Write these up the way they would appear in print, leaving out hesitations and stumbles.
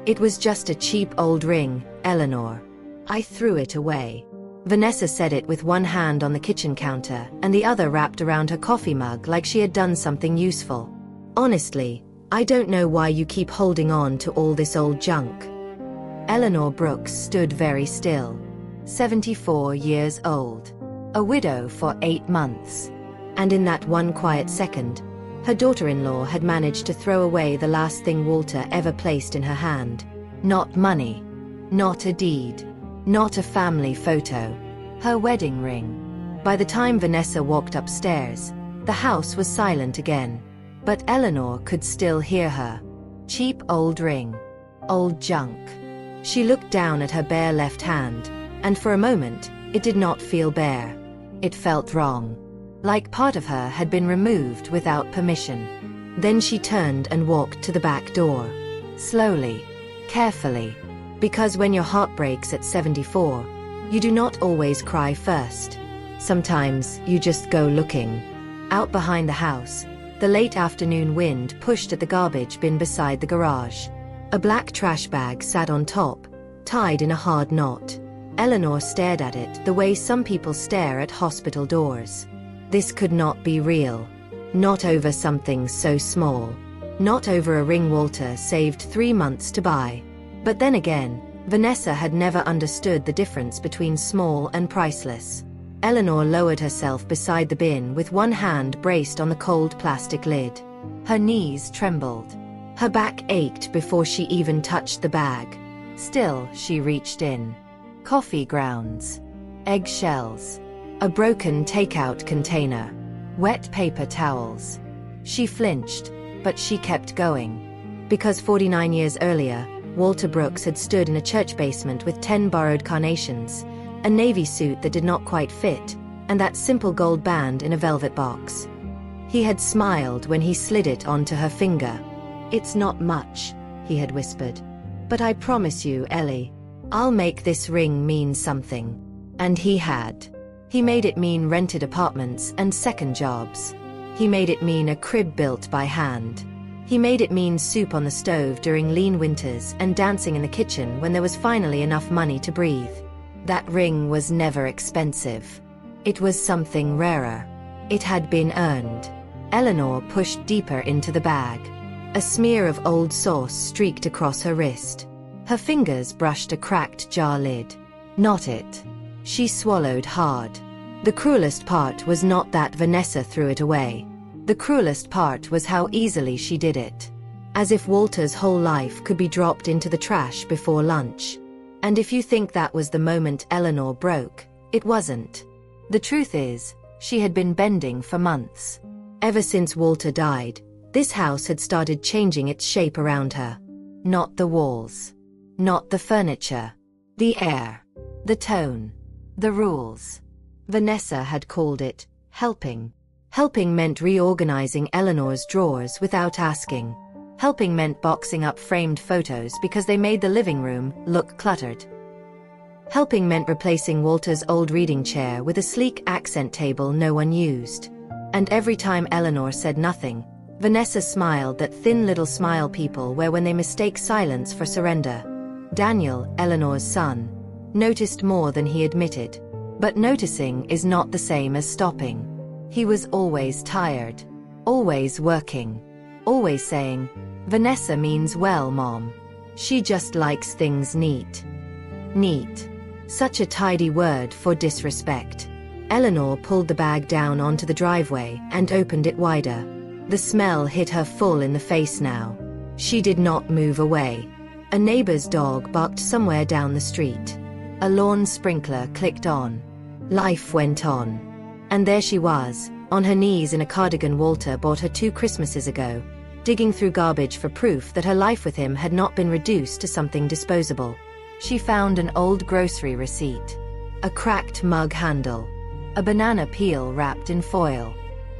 It was just a cheap old ring, Eleanor. I threw it away. Vanessa said it with one hand on the kitchen counter and the other wrapped around her coffee mug like she had done something useful. Honestly, I don't know why you keep holding on to all this old junk. Eleanor Brooks stood very still. 74 years old. A widow for 8 months. And in that one quiet second, her daughter-in-law had managed to throw away the last thing Walter ever placed in her hand. Not money. Not a deed. Not a family photo. Her wedding ring. By the time Vanessa walked upstairs, the house was silent again. But Eleanor could still hear her. Cheap old ring. Old junk. She looked down at her bare left hand, and for a moment, it did not feel bare. It felt wrong. Like part of her had been removed without permission. Then she turned and walked to the back door. Slowly. Carefully. Because when your heart breaks at 74, you do not always cry first. Sometimes you just go looking. Out behind the house, the late afternoon wind pushed at the garbage bin beside the garage. A black trash bag sat on top, tied in a hard knot. Eleanor stared at it the way some people stare at hospital doors. This could not be real. Not over something so small. Not over a ring Walter saved 3 months to buy. But then again, Vanessa had never understood the difference between small and priceless. Eleanor lowered herself beside the bin with one hand braced on the cold plastic lid. Her knees trembled. Her back ached before she even touched the bag. Still, she reached in. Coffee grounds. Eggshells. A broken takeout container. Wet paper towels. She flinched, but she kept going. Because 49 years earlier, Walter Brooks had stood in a church basement with 10 borrowed carnations, a navy suit that did not quite fit, and that simple gold band in a velvet box. He had smiled when he slid it onto her finger. "It's not much," he had whispered. "But I promise you, Ellie, I'll make this ring mean something." And he had. He made it mean rented apartments and second jobs. He made it mean a crib built by hand. He made it mean soup on the stove during lean winters and dancing in the kitchen when there was finally enough money to breathe. That ring was never expensive. It was something rarer. It had been earned. Eleanor pushed deeper into the bag. A smear of old sauce streaked across her wrist. Her fingers brushed a cracked jar lid. Not it. She swallowed hard. The cruelest part was not that Vanessa threw it away. The cruelest part was how easily she did it. As if Walter's whole life could be dropped into the trash before lunch. And if you think that was the moment Eleanor broke, it wasn't. The truth is, she had been bending for months. Ever since Walter died, this house had started changing its shape around her. Not the walls. Not the furniture. The air. The tone. The rules. Vanessa had called it helping. Helping meant reorganizing Eleanor's drawers without asking. Helping meant boxing up framed photos because they made the living room look cluttered. Helping meant replacing Walter's old reading chair with a sleek accent table no one used. And every time Eleanor said nothing, Vanessa smiled that thin little smile people wear when they mistake silence for surrender. Daniel, Eleanor's son, noticed more than he admitted. But noticing is not the same as stopping. He was always tired. Always working. Always saying, "Vanessa means well, Mom. She just likes things neat." Neat. Such a tidy word for disrespect. Eleanor pulled the bag down onto the driveway and opened it wider. The smell hit her full in the face now. She did not move away. A neighbor's dog barked somewhere down the street. A lawn sprinkler clicked on. Life went on. And there she was, on her knees in a cardigan Walter bought her 2 Christmases ago, digging through garbage for proof that her life with him had not been reduced to something disposable. She found an old grocery receipt. A cracked mug handle. A banana peel wrapped in foil.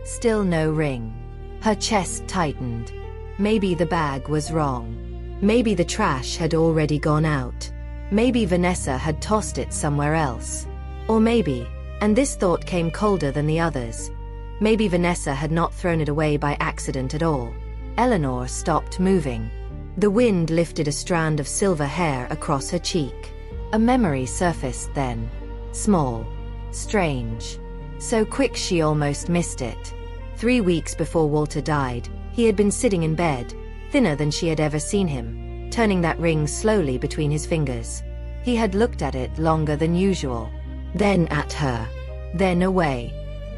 Still no ring. Her chest tightened. Maybe the bag was wrong. Maybe the trash had already gone out. Maybe Vanessa had tossed it somewhere else. Or maybe, and this thought came colder than the others, maybe Vanessa had not thrown it away by accident at all. Eleanor stopped moving. The wind lifted a strand of silver hair across her cheek. A memory surfaced then. Small. Strange. So quick she almost missed it. 3 weeks before Walter died, he had been sitting in bed, thinner than she had ever seen him, turning that ring slowly between his fingers. He had looked at it longer than usual. Then at her. Then away.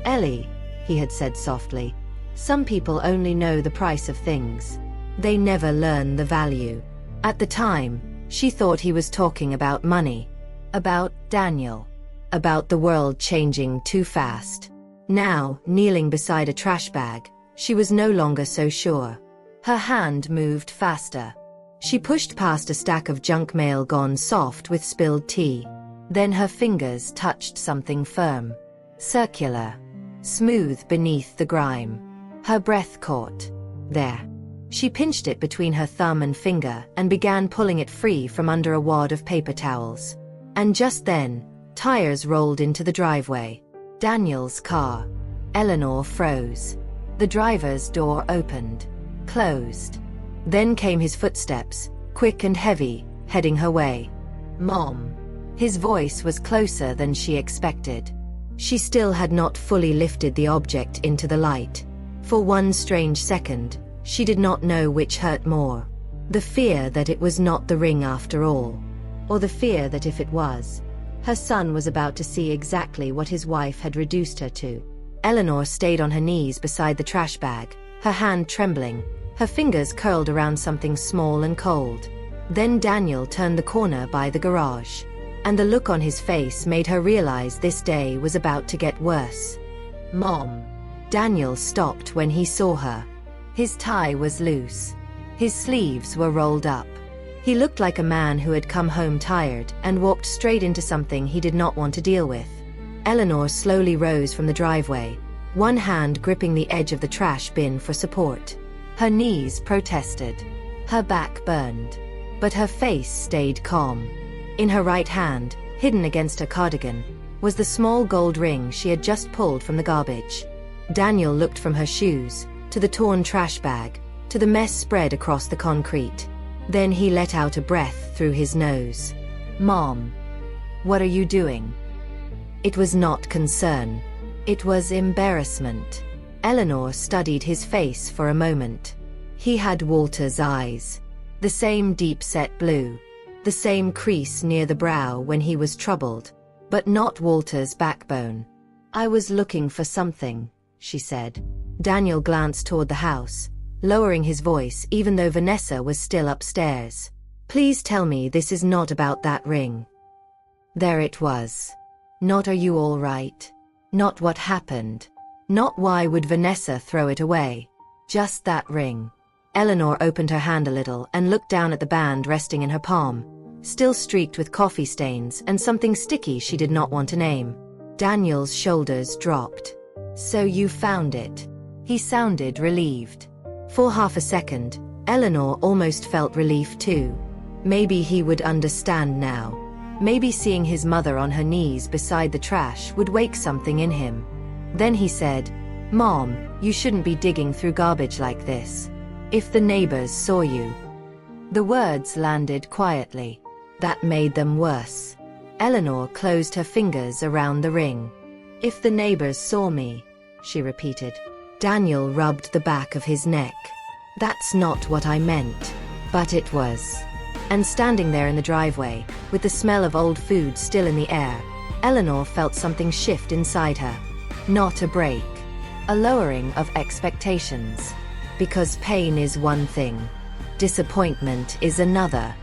"Ellie," he had said softly, "some people only know the price of things. They never learn the value." At the time, she thought he was talking about money. About Daniel. About the world changing too fast. Now, kneeling beside a trash bag, she was no longer so sure. Her hand moved faster. She pushed past a stack of junk mail gone soft with spilled tea. Then her fingers touched something firm. Circular. Smooth beneath the grime. Her breath caught. There. She pinched it between her thumb and finger and began pulling it free from under a wad of paper towels. And just then, tires rolled into the driveway. Daniel's car. Eleanor froze. The driver's door opened. Closed. Then came his footsteps, quick and heavy, heading her way. "Mom." His voice was closer than she expected. She still had not fully lifted the object into the light. For one strange second, she did not know which hurt more. The fear that it was not the ring after all. Or the fear that if it was, her son was about to see exactly what his wife had reduced her to. Eleanor stayed on her knees beside the trash bag, her hand trembling, her fingers curled around something small and cold. Then Daniel turned the corner by the garage. And the look on his face made her realize this day was about to get worse. "Mom." Daniel stopped when he saw her. His tie was loose. His sleeves were rolled up. He looked like a man who had come home tired and walked straight into something he did not want to deal with. Eleanor slowly rose from the driveway, one hand gripping the edge of the trash bin for support. Her knees protested. Her back burned. But her face stayed calm. In her right hand, hidden against her cardigan, was the small gold ring she had just pulled from the garbage. Daniel looked from her shoes, to the torn trash bag, to the mess spread across the concrete. Then he let out a breath through his nose. "Mom. What are you doing?" It was not concern. It was embarrassment. Eleanor studied his face for a moment. He had Walter's eyes. The same deep-set blue. The same crease near the brow when he was troubled. But not Walter's backbone. "I was looking for something," she said. Daniel glanced toward the house, lowering his voice even though Vanessa was still upstairs. "Please tell me this is not about that ring." There it was. Not "Are you all right?" Not what happened. Not why would Vanessa throw it away. Just that ring. Eleanor opened her hand a little and looked down at the band resting in her palm, still streaked with coffee stains and something sticky she did not want to name. Daniel's shoulders dropped. "So you found it." He sounded relieved. For half a second, Eleanor almost felt relief too. Maybe he would understand now. Maybe seeing his mother on her knees beside the trash would wake something in him. Then he said, "Mom, you shouldn't be digging through garbage like this. If the neighbors saw you." The words landed quietly. That made them worse. Eleanor closed her fingers around the ring. "If the neighbors saw me," she repeated. Daniel rubbed the back of his neck. "That's not what I meant." But it was. And standing there in the driveway, with the smell of old food still in the air, Eleanor felt something shift inside her. Not a break. A lowering of expectations. Because pain is one thing. Disappointment is another.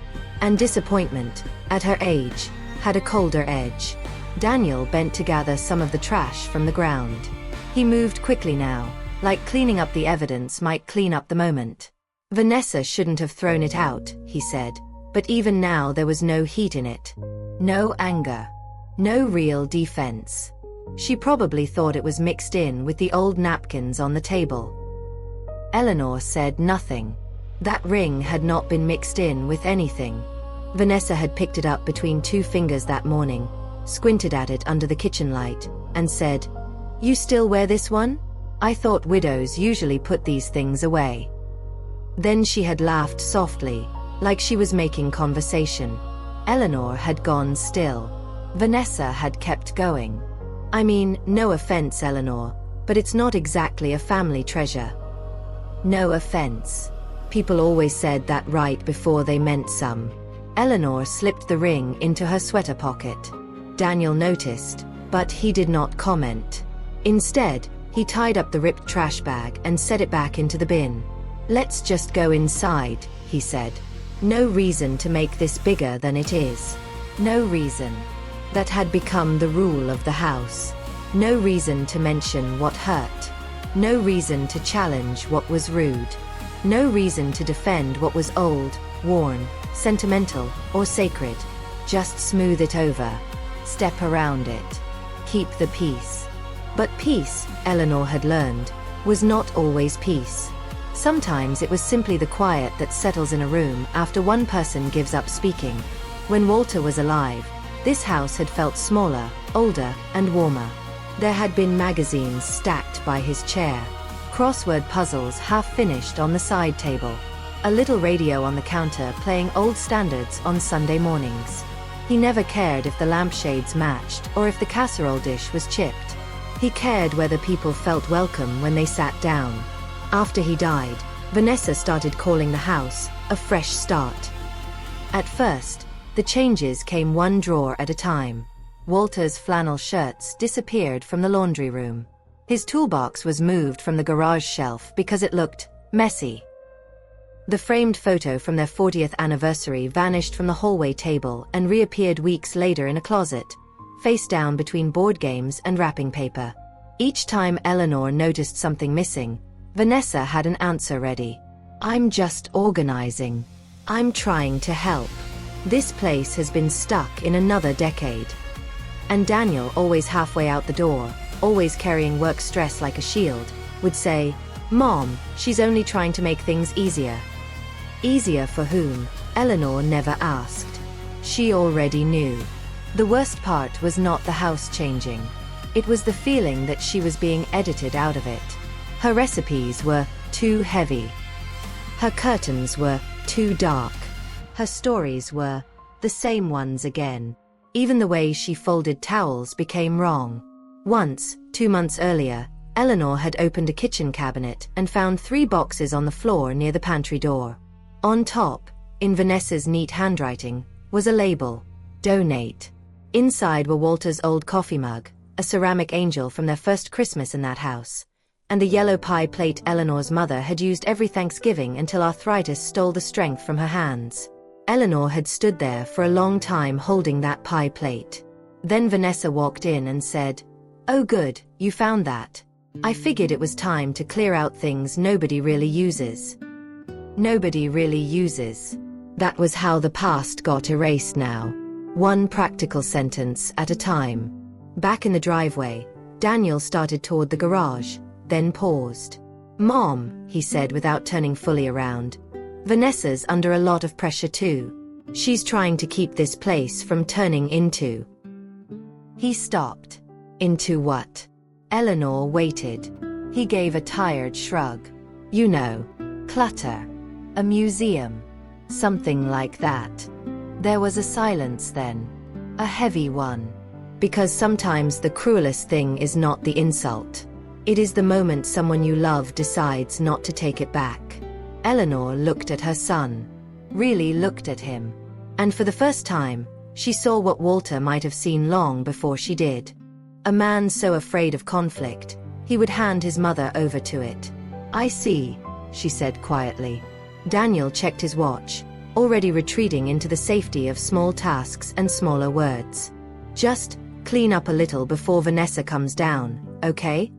And disappointment, at her age, had a colder edge. Daniel bent to gather some of the trash from the ground. He moved quickly now, like cleaning up the evidence might clean up the moment. Vanessa shouldn't have thrown it out, he said, but even now there was no heat in it. No anger. No real defense. She probably thought it was mixed in with the old napkins on the table. Eleanor said nothing. That ring had not been mixed in with anything. Vanessa had picked it up between two fingers that morning, squinted at it under the kitchen light, and said, "You still wear this one? I thought widows usually put these things away." Then she had laughed softly, like she was making conversation. Eleanor had gone still. Vanessa had kept going. I mean, no offense, Eleanor, but it's not exactly a family treasure. No offense. People always said that right before they meant some. Eleanor slipped the ring into her sweater pocket. Daniel noticed, but he did not comment. Instead, he tied up the ripped trash bag and set it back into the bin. Let's just go inside, he said. No reason to make this bigger than it is. No reason. That had become the rule of the house. No reason to mention what hurt. No reason to challenge what was rude. No reason to defend what was old, worn, sentimental, or sacred. Just smooth it over. Step around it. Keep the peace. But peace, Eleanor had learned, was not always peace. Sometimes it was simply the quiet that settles in a room after one person gives up speaking. When Walter was alive, this house had felt smaller, older, and warmer. There had been magazines stacked by his chair, crossword puzzles half finished on the side table, a little radio on the counter playing old standards on Sunday mornings. He never cared if the lampshades matched or if the casserole dish was chipped. He cared whether people felt welcome when they sat down. After he died, Vanessa started calling the house a fresh start. At first, the changes came one drawer at a time. Walter's flannel shirts disappeared from the laundry room. His toolbox was moved from the garage shelf because it looked messy. The framed photo from their 40th anniversary vanished from the hallway table and reappeared weeks later in a closet, face down between board games and wrapping paper. Each time Eleanor noticed something missing, Vanessa had an answer ready. I'm just organizing. I'm trying to help. This place has been stuck in another decade. And Daniel, always halfway out the door, always carrying work stress like a shield, would say, "Mom, she's only trying to make things easier." Easier for whom? Eleanor never asked. She already knew. The worst part was not the house changing. It was the feeling that she was being edited out of it. Her recipes were too heavy. Her curtains were too dark. Her stories were the same ones again. Even the way she folded towels became wrong. Once, 2 months earlier, Eleanor had opened a kitchen cabinet and found 3 boxes on the floor near the pantry door. On top, in Vanessa's neat handwriting, was a label, "Donate." Inside were Walter's old coffee mug, a ceramic angel from their first Christmas in that house, and the yellow pie plate Eleanor's mother had used every Thanksgiving until arthritis stole the strength from her hands. Eleanor had stood there for a long time holding that pie plate. Then Vanessa walked in and said, "Oh good, you found that. I figured it was time to clear out things nobody really uses." Nobody really uses. That was how the past got erased now. One practical sentence at a time. Back in the driveway, Daniel started toward the garage, then paused. "Mom," he said without turning fully around, "Vanessa's under a lot of pressure too. She's trying to keep this place from turning into..." He stopped. Into what? Eleanor waited. He gave a tired shrug. "You know, clutter. A museum. Something like that." There was a silence then. A heavy one. Because sometimes the cruelest thing is not the insult. It is the moment someone you love decides not to take it back. Eleanor looked at her son. Really looked at him. And for the first time, she saw what Walter might have seen long before she did. A man so afraid of conflict, he would hand his mother over to it. "I see," she said quietly. Daniel checked his watch, already retreating into the safety of small tasks and smaller words. "Just clean up a little before Vanessa comes down, okay?"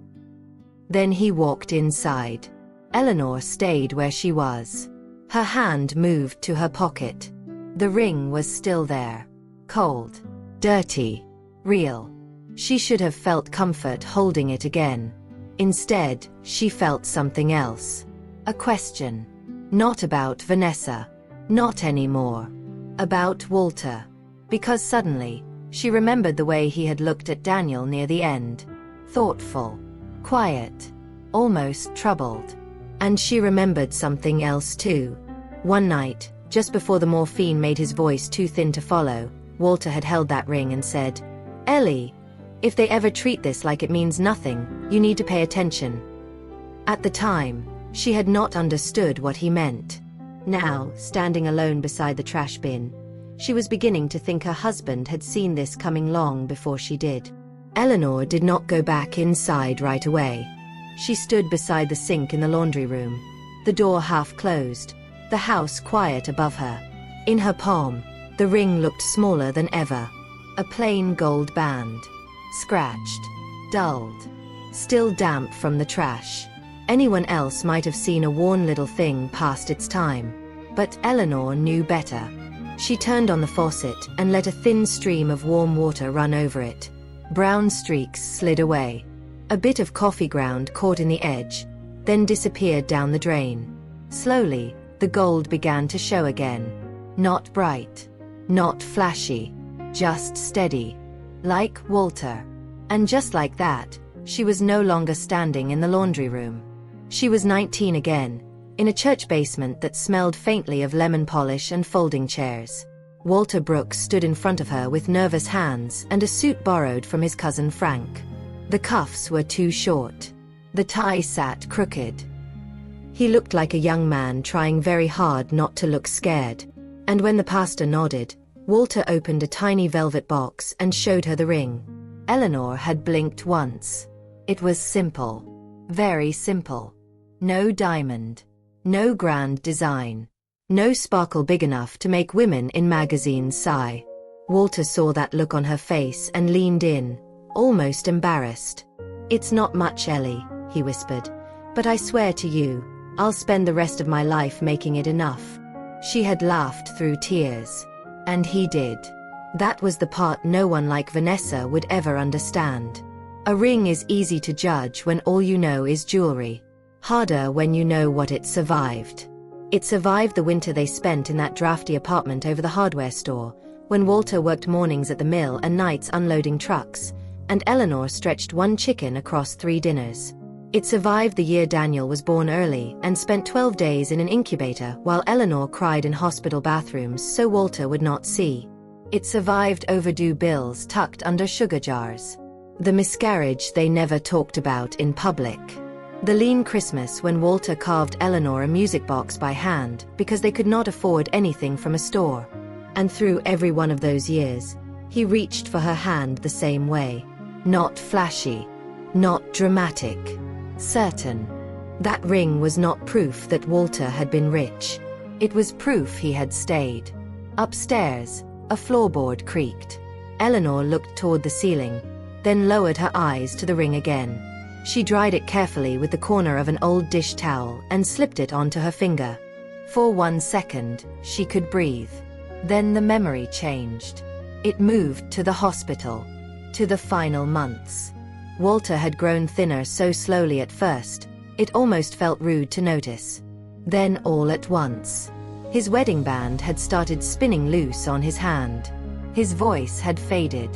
Then he walked inside. Eleanor stayed where she was. Her hand moved to her pocket. The ring was still there. Cold. Dirty. Real. She should have felt comfort holding it again. Instead, she felt something else. A question. Not about Vanessa. Not anymore. About Walter. Because suddenly, she remembered the way he had looked at Daniel near the end. Thoughtful. Quiet. Almost troubled. And she remembered something else too. One night, just before the morphine made his voice too thin to follow, Walter had held that ring and said, "Ellie, if they ever treat this like it means nothing, you need to pay attention." At the time, she had not understood what he meant. Now, standing alone beside the trash bin, she was beginning to think her husband had seen this coming long before she did. Eleanor did not go back inside right away. She stood beside the sink in the laundry room, the door half closed, the house quiet above her. In her palm, the ring looked smaller than ever. A plain gold band. Scratched. Dulled. Still damp from the trash. Anyone else might have seen a worn little thing past its time. But Eleanor knew better. She turned on the faucet and let a thin stream of warm water run over it. Brown streaks slid away. A bit of coffee ground caught in the edge, then disappeared down the drain. Slowly, the gold began to show again. Not bright. Not flashy. Just steady. Like Walter. And just like that, she was no longer standing in the laundry room. She was 19 again, in a church basement that smelled faintly of lemon polish and folding chairs. Walter Brooks stood in front of her with nervous hands and a suit borrowed from his cousin Frank. The cuffs were too short. The tie sat crooked. He looked like a young man trying very hard not to look scared. And when the pastor nodded, Walter opened a tiny velvet box and showed her the ring. Eleanor had blinked once. It was simple. Very simple. No diamond. No grand design. No sparkle big enough to make women in magazines sigh. Walter saw that look on her face and leaned in, almost embarrassed. "It's not much, Ellie," he whispered. "But I swear to you, I'll spend the rest of my life making it enough." She had laughed through tears. And he did. That was the part no one like Vanessa would ever understand. A ring is easy to judge when all you know is jewelry. Harder when you know what it survived. It survived the winter they spent in that drafty apartment over the hardware store, when Walter worked mornings at the mill and nights unloading trucks, and Eleanor stretched one chicken across 3 dinners. It survived the year Daniel was born early and spent 12 days in an incubator while Eleanor cried in hospital bathrooms so Walter would not see. It survived overdue bills tucked under sugar jars. The miscarriage they never talked about in public. The lean Christmas when Walter carved Eleanor a music box by hand because they could not afford anything from a store. And through every one of those years, he reached for her hand the same way. Not flashy. Not dramatic. Certain. That ring was not proof that Walter had been rich. It was proof he had stayed. Upstairs, a floorboard creaked. Eleanor looked toward the ceiling, then lowered her eyes to the ring again. She dried it carefully with the corner of an old dish towel and slipped it onto her finger. For 1 second, she could breathe. Then the memory changed. It moved to the hospital. To the final months. Walter had grown thinner so slowly at first, it almost felt rude to notice. Then all at once, his wedding band had started spinning loose on his hand. His voice had faded.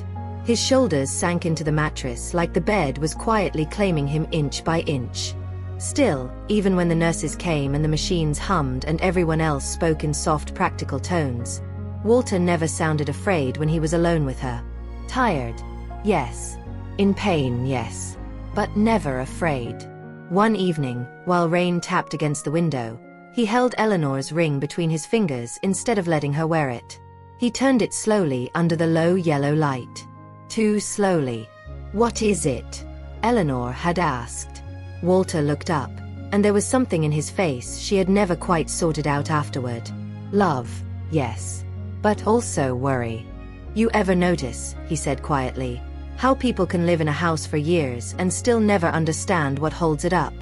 His shoulders sank into the mattress like the bed was quietly claiming him inch by inch. Still, even when the nurses came and the machines hummed and everyone else spoke in soft, practical tones, Walter never sounded afraid when he was alone with her. Tired? Yes. In pain, yes. But never afraid. One evening, while rain tapped against the window, he held Eleanor's ring between his fingers instead of letting her wear it. He turned it slowly under the low yellow light. Too slowly. "What is it?" Eleanor had asked. Walter looked up, and there was something in his face she had never quite sorted out afterward. Love, yes. But also worry. "You ever notice," he said quietly, "how people can live in a house for years and still never understand what holds it up?"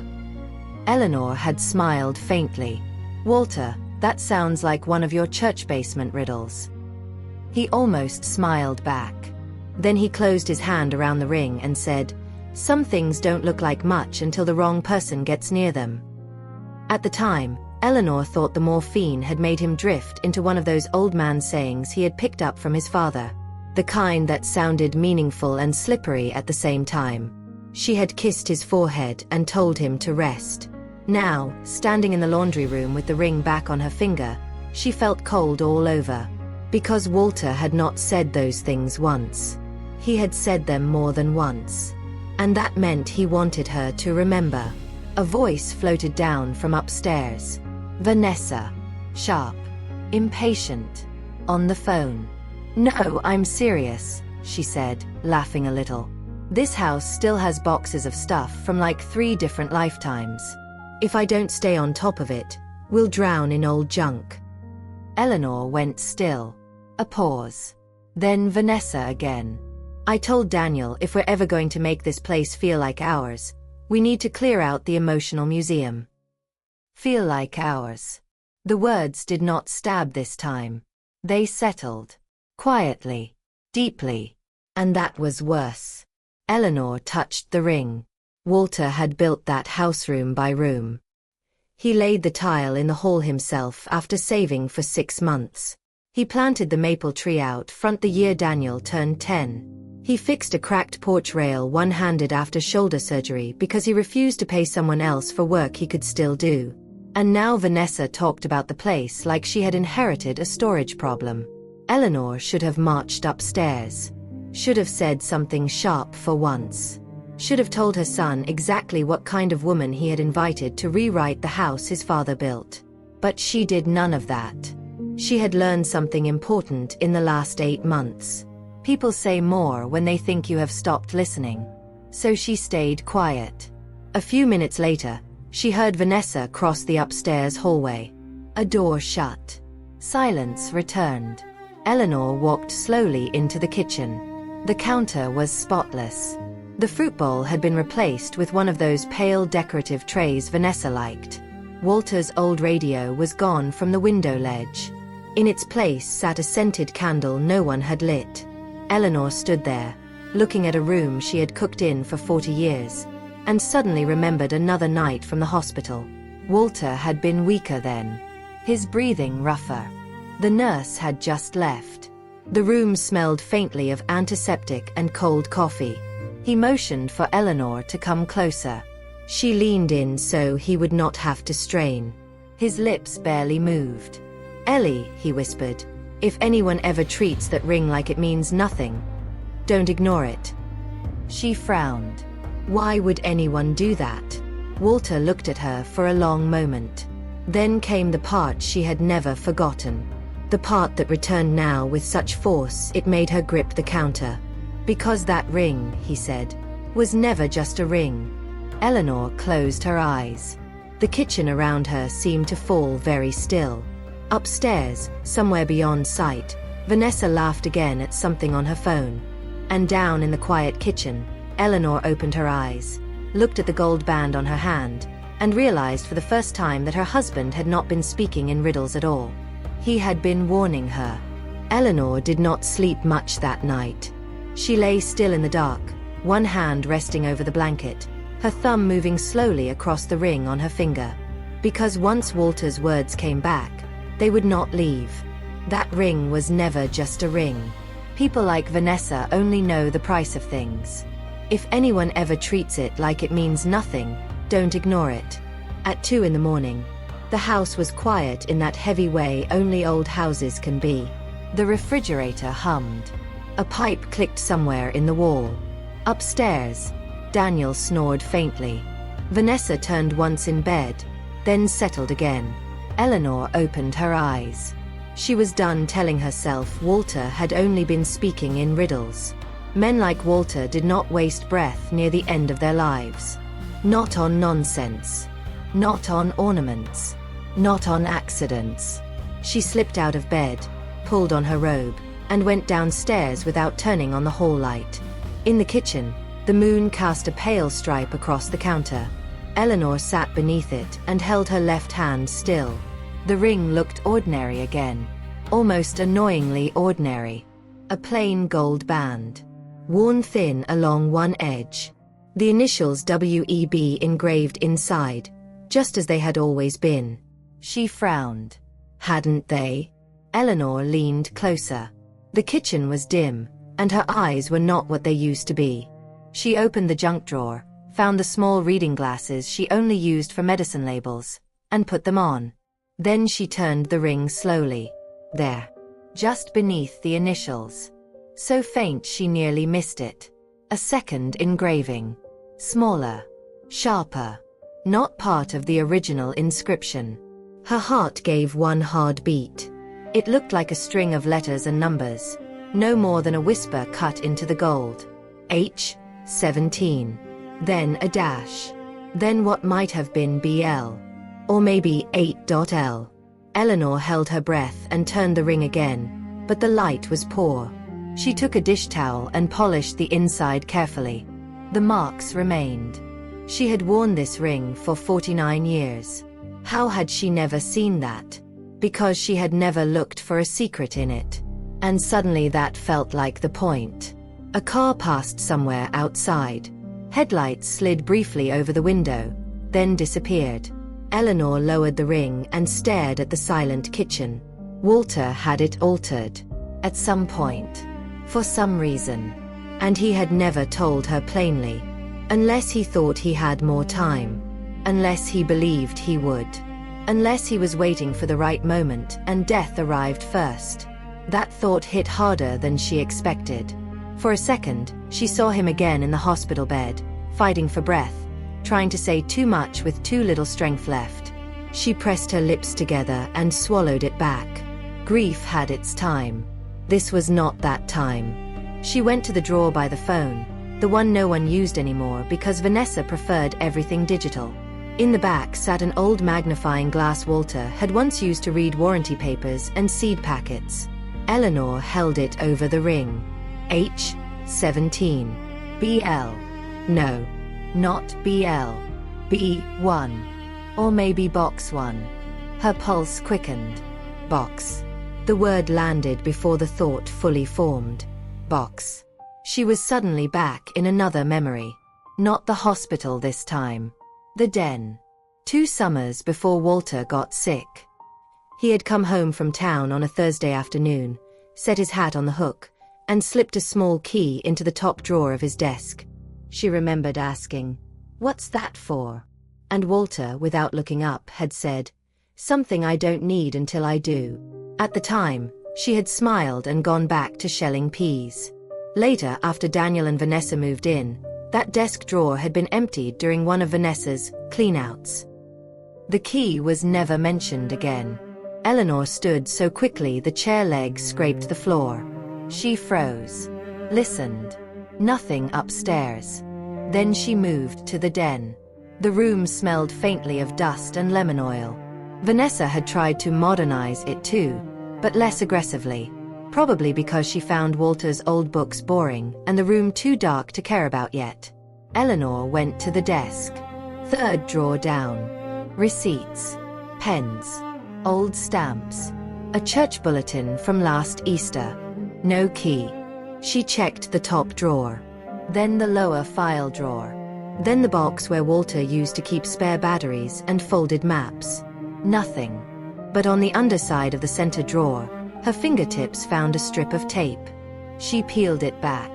Eleanor had smiled faintly. "Walter, that sounds like one of your church basement riddles." He almost smiled back. Then he closed his hand around the ring and said, "Some things don't look like much until the wrong person gets near them." At the time, Eleanor thought the morphine had made him drift into one of those old man sayings he had picked up from his father. The kind that sounded meaningful and slippery at the same time. She had kissed his forehead and told him to rest. Now, standing in the laundry room with the ring back on her finger, she felt cold all over. Because Walter had not said those things once. He had said them more than once. And that meant he wanted her to remember. A voice floated down from upstairs. Vanessa. Sharp. Impatient. On the phone. "No, I'm serious," she said, laughing a little. "This house still has boxes of stuff from like 3 different lifetimes. If I don't stay on top of it, we'll drown in old junk." Eleanor went still. A pause. Then Vanessa again. "I told Daniel if we're ever going to make this place feel like ours, we need to clear out the emotional museum." Feel like ours. The words did not stab this time. They settled. Quietly. Deeply. And that was worse. Eleanor touched the ring. Walter had built that house room by room. He laid the tile in the hall himself after saving for 6 months. He planted the maple tree out front the year Daniel turned 10. He fixed a cracked porch rail one-handed after shoulder surgery because he refused to pay someone else for work he could still do. And now Vanessa talked about the place like she had inherited a storage problem. Eleanor should have marched upstairs. Should have said something sharp for once. Should have told her son exactly what kind of woman he had invited to rewrite the house his father built. But she did none of that. She had learned something important in the last 8 months. People say more when they think you have stopped listening. So she stayed quiet. A few minutes later, she heard Vanessa cross the upstairs hallway. A door shut. Silence returned. Eleanor walked slowly into the kitchen. The counter was spotless. The fruit bowl had been replaced with one of those pale decorative trays Vanessa liked. Walter's old radio was gone from the window ledge. In its place sat a scented candle no one had lit. Eleanor stood there, looking at a room she had cooked in for 40 years, and suddenly remembered another night from the hospital. Walter had been weaker then. His breathing rougher. The nurse had just left. The room smelled faintly of antiseptic and cold coffee. He motioned for Eleanor to come closer. She leaned in so he would not have to strain. His lips barely moved. "Ellie," he whispered, "if anyone ever treats that ring like it means nothing, don't ignore it." She frowned. Why would anyone do that? Walter looked at her for a long moment. Then came the part she had never forgotten. The part that returned now with such force it made her grip the counter. "Because that ring," he said, "was never just a ring." Eleanor closed her eyes. The kitchen around her seemed to fall very still. Upstairs, somewhere beyond sight, Vanessa laughed again at something on her phone. And down in the quiet kitchen, Eleanor opened her eyes, looked at the gold band on her hand, and realized for the first time that her husband had not been speaking in riddles at all. He had been warning her. Eleanor did not sleep much that night. She lay still in the dark, one hand resting over the blanket, her thumb moving slowly across the ring on her finger. Because once Walter's words came back, they would not leave. That ring was never just a ring. People like Vanessa only know the price of things. If anyone ever treats it like it means nothing, don't ignore it. At 2 in the morning, the house was quiet in that heavy way only old houses can be. The refrigerator hummed. A pipe clicked somewhere in the wall. Upstairs, Daniel snored faintly. Vanessa turned once in bed, then settled again. Eleanor opened her eyes. She was done telling herself Walter had only been speaking in riddles. Men like Walter did not waste breath near the end of their lives. Not on nonsense. Not on ornaments. Not on accidents. She slipped out of bed, pulled on her robe, and went downstairs without turning on the hall light. In the kitchen, the moon cast a pale stripe across the counter. Eleanor sat beneath it and held her left hand still. The ring looked ordinary again. Almost annoyingly ordinary. A plain gold band. Worn thin along one edge. The initials WEB engraved inside, just as they had always been. She frowned. Hadn't they? Eleanor leaned closer. The kitchen was dim, and her eyes were not what they used to be. She opened the junk drawer, found the small reading glasses she only used for medicine labels, and put them on. Then she turned the ring slowly. There. Just beneath the initials. So faint she nearly missed it. A second engraving. Smaller. Sharper. Not part of the original inscription. Her heart gave one hard beat. It looked like a string of letters and numbers, no more than a whisper cut into the gold. H. 17. Then a dash. Then what might have been BL. Or maybe 8.L. Eleanor held her breath and turned the ring again, but the light was poor. She took a dish towel and polished the inside carefully. The marks remained. She had worn this ring for 49 years. How had she never seen that? Because she had never looked for a secret in it. And suddenly that felt like the point. A car passed somewhere outside. Headlights slid briefly over the window, then disappeared. Eleanor lowered the ring and stared at the silent kitchen. Walter had it altered. At some point. For some reason. And he had never told her plainly. Unless he thought he had more time. Unless he believed he would. Unless he was waiting for the right moment and death arrived first. That thought hit harder than she expected. For a second, she saw him again in the hospital bed, fighting for breath, trying to say too much with too little strength left. She pressed her lips together and swallowed it back. Grief had its time. This was not that time. She went to the drawer by the phone, the one no one used anymore because Vanessa preferred everything digital. In the back sat an old magnifying glass Walter had once used to read warranty papers and seed packets. Eleanor held it over the ring. H. 17. BL. No. Not BL. B1. Or maybe box 1. Her pulse quickened. Box. The word landed before the thought fully formed. Box. She was suddenly back in another memory. Not the hospital this time. The den. 2 summers before Walter got sick. He had come home from town on a Thursday afternoon, set his hat on the hook, and slipped a small key into the top drawer of his desk. She remembered asking, "What's that for?" And Walter, without looking up, had said, "Something I don't need until I do." At the time, she had smiled and gone back to shelling peas. Later, after Daniel and Vanessa moved in, that desk drawer had been emptied during one of Vanessa's cleanouts. The key was never mentioned again. Eleanor stood so quickly the chair legs scraped the floor. She froze. Listened. Nothing upstairs. Then she moved to the den. The room smelled faintly of dust and lemon oil. Vanessa had tried to modernize it too, but less aggressively. Probably because she found Walter's old books boring and the room too dark to care about yet. Eleanor went to the desk. 3rd drawer down. Receipts. Pens. Old stamps. A church bulletin from last Easter. No key. She checked the top drawer. Then the lower file drawer. Then the box where Walter used to keep spare batteries and folded maps. Nothing. But on the underside of the center drawer, her fingertips found a strip of tape. She peeled it back.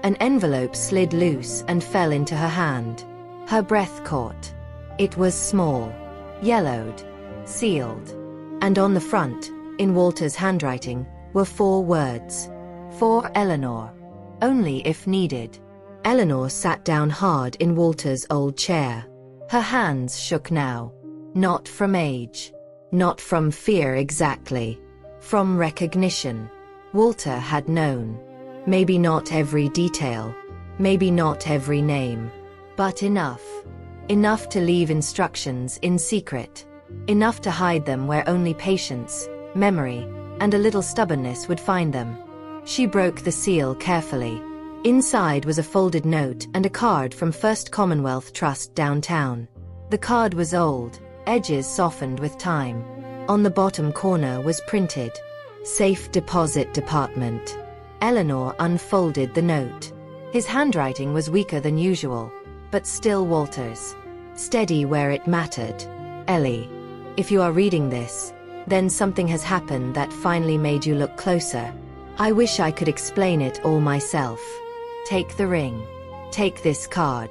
An envelope slid loose and fell into her hand. Her breath caught. It was small. Yellowed. Sealed. And on the front, in Walter's handwriting, were 4 words. For Eleanor. Only if needed. Eleanor sat down hard in Walter's old chair. Her hands shook now. Not from age. Not from fear exactly. From recognition. Walter had known. Maybe not every detail. Maybe not every name. But enough. Enough to leave instructions in secret. Enough to hide them where only patience, memory, and a little stubbornness would find them. She broke the seal carefully. Inside was a folded note and a card from First Commonwealth Trust downtown. The card was old, edges softened with time. On the bottom corner was printed, "Safe Deposit Department." Eleanor unfolded the note. His handwriting was weaker than usual, but still Walter's. Steady where it mattered. Ellie, if you are reading this, then something has happened that finally made you look closer. I wish I could explain it all myself. Take the ring. Take this card.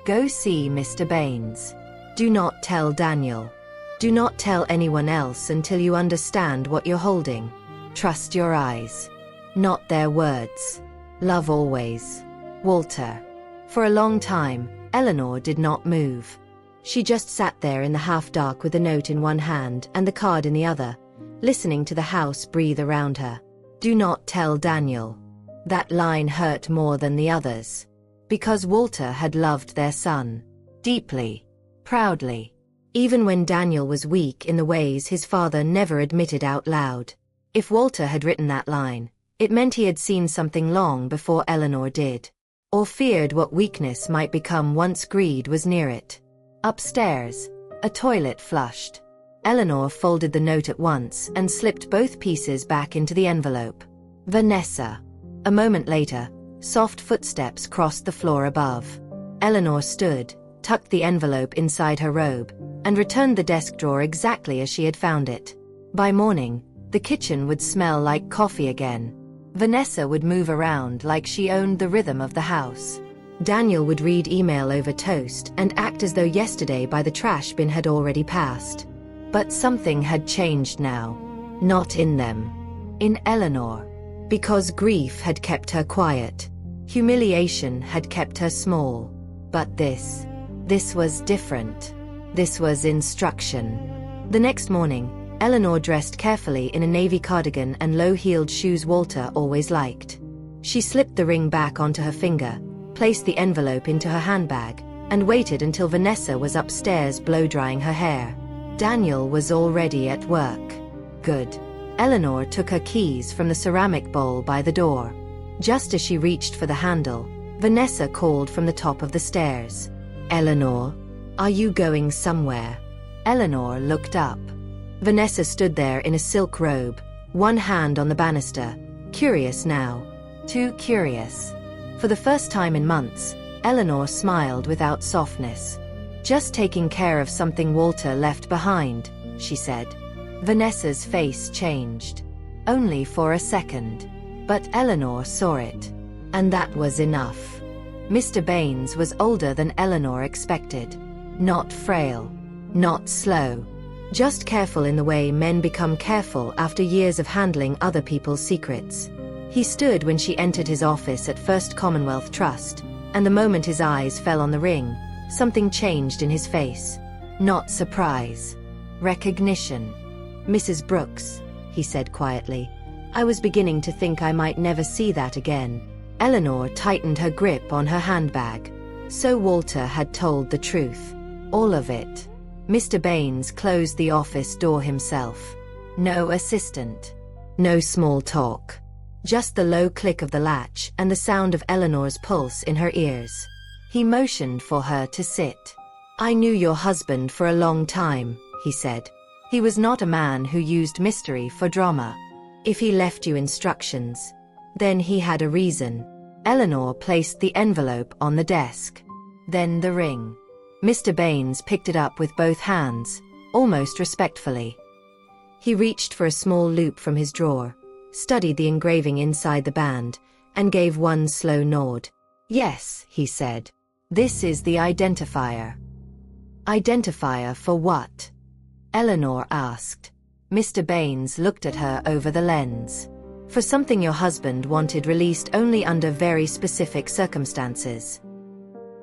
Go see Mr. Baines. Do not tell Daniel. Do not tell anyone else until you understand what you're holding. Trust your eyes, not their words. Love always. Walter. For a long time, Eleanor did not move. She just sat there in the half-dark with the note in one hand and the card in the other, listening to the house breathe around her. Do not tell Daniel. That line hurt more than the others. Because Walter had loved their son. Deeply. Proudly. Even when Daniel was weak in the ways his father never admitted out loud. If Walter had written that line, it meant he had seen something long before Eleanor did. Or feared what weakness might become once greed was near it. Upstairs, a toilet flushed. Eleanor folded the note at once and slipped both pieces back into the envelope. Vanessa. A moment later, soft footsteps crossed the floor above. Eleanor stood, tucked the envelope inside her robe, and returned the desk drawer exactly as she had found it. By morning, the kitchen would smell like coffee again. Vanessa would move around like she owned the rhythm of the house. Daniel would read email over toast and act as though yesterday by the trash bin had already passed. But something had changed now. Not in them. In Eleanor. Because grief had kept her quiet. Humiliation had kept her small. But this was different. This was instruction. The next morning, Eleanor dressed carefully in a navy cardigan and low-heeled shoes Walter always liked. She slipped the ring back onto her finger, placed the envelope into her handbag, and waited until Vanessa was upstairs blow-drying her hair. Daniel was already at work. Good. Eleanor took her keys from the ceramic bowl by the door. Just as she reached for the handle, Vanessa called from the top of the stairs. Eleanor, are you going somewhere? Eleanor looked up. Vanessa stood there in a silk robe, one hand on the banister, curious now. Too curious. For the first time in months, Eleanor smiled without softness. Just taking care of something Walter left behind, she said. Vanessa's face changed. Only for a second. But Eleanor saw it. And that was enough. Mr. Baines was older than Eleanor expected. Not frail. Not slow. Just careful in the way men become careful after years of handling other people's secrets. He stood when she entered his office at First Commonwealth Trust, and the moment his eyes fell on the ring, something changed in his face. Not surprise. Recognition. Mrs. Brooks, he said quietly. I was beginning to think I might never see that again. Eleanor tightened her grip on her handbag. So Walter had told the truth. All of it. Mr. Baines closed the office door himself. No assistant. No small talk. Just the low click of the latch and the sound of Eleanor's pulse in her ears. He motioned for her to sit. I knew your husband for a long time, he said. He was not a man who used mystery for drama. If he left you instructions, then he had a reason. Eleanor placed the envelope on the desk. Then the ring. Mr. Baines picked it up with both hands, almost respectfully. He reached for a small loop from his drawer, studied the engraving inside the band, and gave one slow nod. Yes, he said. This is the identifier. Identifier for what? Eleanor asked. Mr. Baines looked at her over the lens. For something your husband wanted released only under very specific circumstances.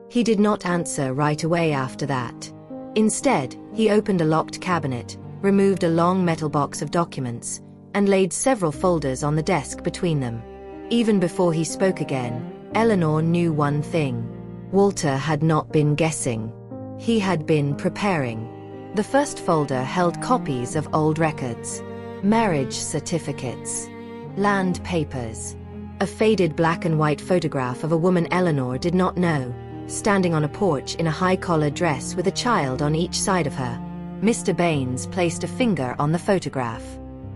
He did not answer right away after that. Instead, he opened a locked cabinet, removed a long metal box of documents, and laid several folders on the desk between them. Even before he spoke again, Eleanor knew one thing. Walter had not been guessing. He had been preparing. The first folder held copies of old records, marriage certificates, land papers, a faded black and white photograph of a woman Eleanor did not know, standing on a porch in a high-collared dress with a child on each side of her. Mr. Baines placed a finger on the photograph.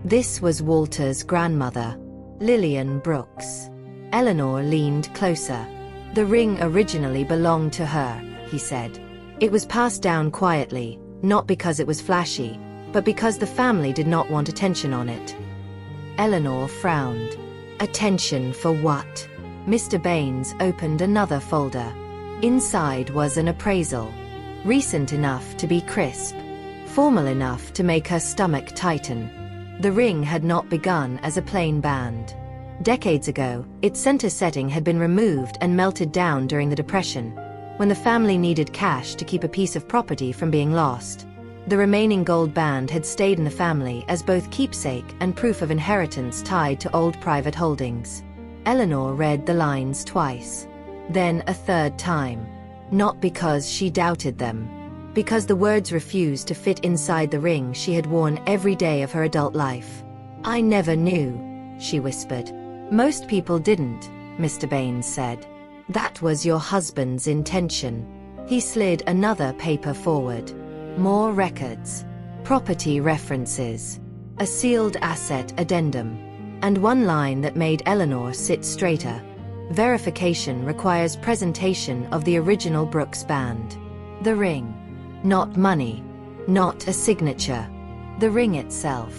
This was Walter's grandmother, Lillian Brooks. Eleanor leaned closer. The ring originally belonged to her, he said. It was passed down quietly, not because it was flashy, but because the family did not want attention on it. Eleanor frowned. Attention for what? Mr. Baines opened another folder. Inside was an appraisal. Recent enough to be crisp. Formal enough to make her stomach tighten. The ring had not begun as a plain band. Decades ago, its center setting had been removed and melted down during the Depression, when the family needed cash to keep a piece of property from being lost. The remaining gold band had stayed in the family as both keepsake and proof of inheritance tied to old private holdings. Eleanor read the lines twice. Then a third time. Not because she doubted them. Because the words refused to fit inside the ring she had worn every day of her adult life. "I never knew," she whispered. "Most people didn't," Mr. Baines said. "That was your husband's intention." He slid another paper forward. More records. Property references. A sealed asset addendum. And one line that made Eleanor sit straighter. Verification requires presentation of the original Brooks band. The ring. Not money. Not a signature. The ring itself.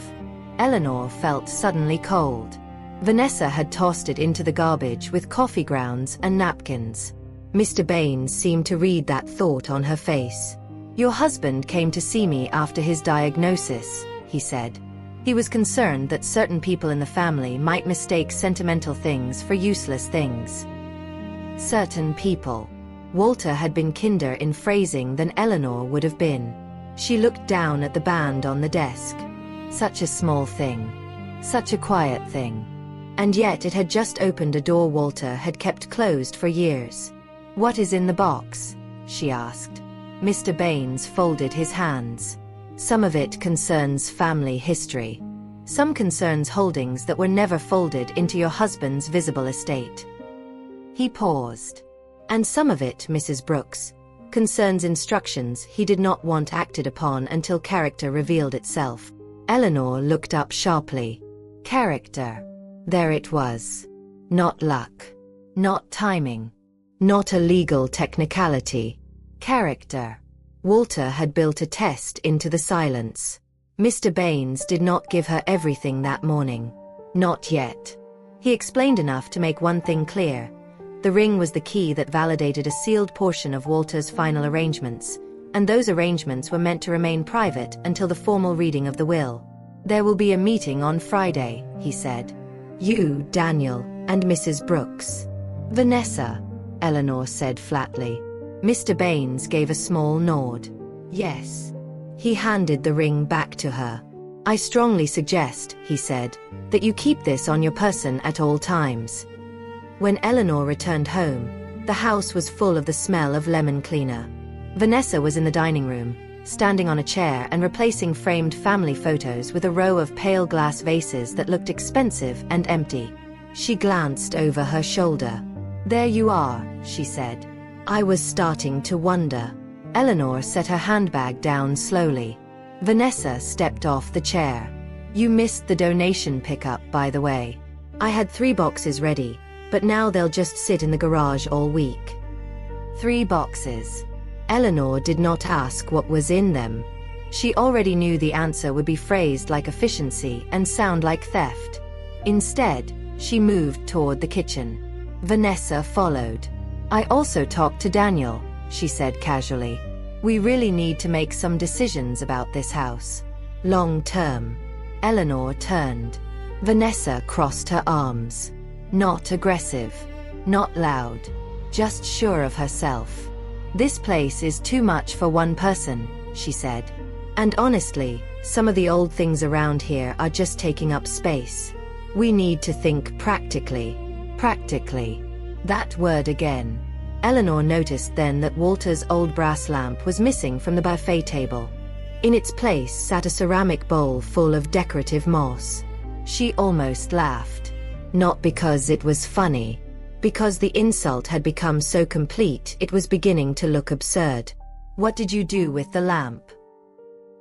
Eleanor felt suddenly cold. Vanessa had tossed it into the garbage with coffee grounds and napkins. Mr. Baines seemed to read that thought on her face. "Your husband came to see me after his diagnosis," he said. He was concerned that certain people in the family might mistake sentimental things for useless things. Certain people. Walter had been kinder in phrasing than Eleanor would have been. She looked down at the band on the desk. Such a small thing. Such a quiet thing. And yet it had just opened a door Walter had kept closed for years. "What is in the box?" she asked. Mr. Baines folded his hands. "Some of it concerns family history. Some concerns holdings that were never folded into your husband's visible estate." He paused. "And some of it, Mrs. Brooks, concerns instructions he did not want acted upon until character revealed itself." Eleanor looked up sharply. Character. There it was. Not luck. Not timing. Not a legal technicality. Character. Walter had built a test into the silence. Mr. Baines did not give her everything that morning. Not yet. He explained enough to make one thing clear. The ring was the key that validated a sealed portion of Walter's final arrangements, and those arrangements were meant to remain private until the formal reading of the will. "There will be a meeting on Friday," he said. "You, Daniel, and Mrs. Brooks." "Vanessa," Eleanor said flatly. Mr. Baines gave a small nod. "Yes." He handed the ring back to her. "I strongly suggest," he said, "that you keep this on your person at all times." When Eleanor returned home, the house was full of the smell of lemon cleaner. Vanessa was in the dining room, standing on a chair and replacing framed family photos with a row of pale glass vases that looked expensive and empty. She glanced over her shoulder. "There you are," she said. "I was starting to wonder." Eleanor set her handbag down slowly. Vanessa stepped off the chair. "You missed the donation pickup, by the way. I had 3 boxes ready, but now they'll just sit in the garage all week." 3 boxes. Eleanor did not ask what was in them. She already knew the answer would be phrased like efficiency and sound like theft. Instead, she moved toward the kitchen. Vanessa followed. "I also talked to Daniel," she said casually. "We really need to make some decisions about this house. Long term." Eleanor turned. Vanessa crossed her arms. Not aggressive. Not loud. Just sure of herself. "This place is too much for one person," she said. "And honestly, some of the old things around here are just taking up space. We need to think practically." Practically. That word again. Eleanor noticed then that Walter's old brass lamp was missing from the buffet table. In its place sat a ceramic bowl full of decorative moss. She almost laughed. Not because it was funny. Because the insult had become so complete it was beginning to look absurd. "What did you do with the lamp?"